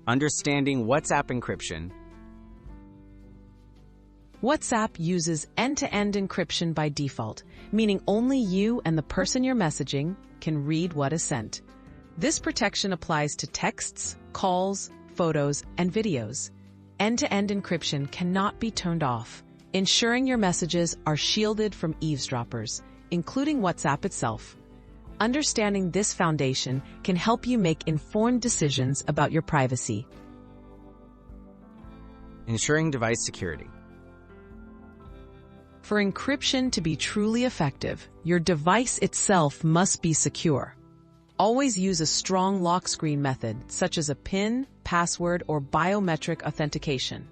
Understanding WhatsApp encryption. WhatsApp uses end-to-end encryption by default, meaning only you and the person you're messaging can read what is sent. This protection applies to texts, calls, photos, and videos. End-to-end encryption cannot be turned off, ensuring your messages are shielded from eavesdroppers, including WhatsApp itself. Understanding this foundation can help you make informed decisions about your privacy. Ensuring device security. For encryption to be truly effective, your device itself must be secure. Always use a strong lock screen method, such as a PIN, password, or biometric authentication.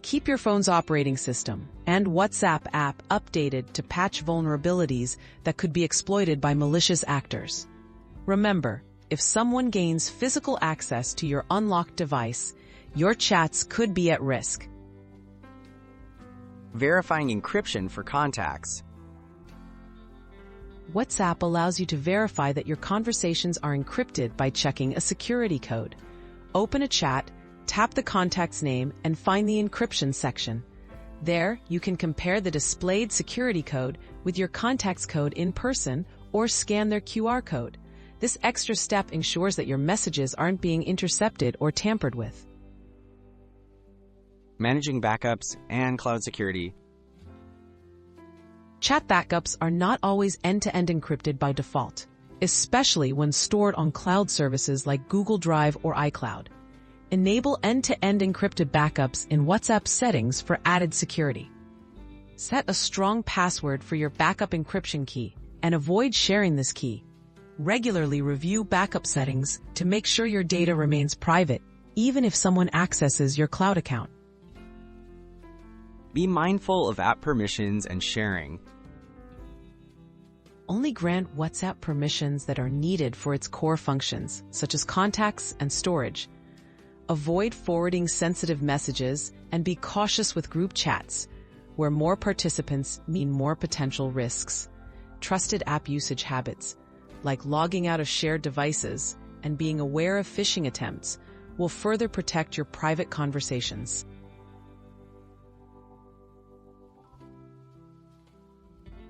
Keep your phone's operating system and WhatsApp app updated to patch vulnerabilities that could be exploited by malicious actors. Remember, if someone gains physical access to your unlocked device, your chats could be at risk. Verifying encryption for contacts. WhatsApp allows you to verify that your conversations are encrypted by checking a security code. Open a chat, tap the contact's name, and find the encryption section. There, you can compare the displayed security code with your contact's code in person or scan their QR code. This extra step ensures that your messages aren't being intercepted or tampered with. Managing backups and cloud security. Chat backups are not always end-to-end encrypted by default, especially when stored on cloud services like Google Drive or iCloud. Enable end-to-end encrypted backups in WhatsApp settings for added security. Set a strong password for your backup encryption key and avoid sharing this key. Regularly review backup settings to make sure your data remains private, even if someone accesses your cloud account. Be mindful of app permissions and sharing. Only grant WhatsApp permissions that are needed for its core functions, such as contacts and storage. Avoid forwarding sensitive messages and be cautious with group chats, where more participants mean more potential risks. Trusted app usage habits, like logging out of shared devices and being aware of phishing attempts, will further protect your private conversations.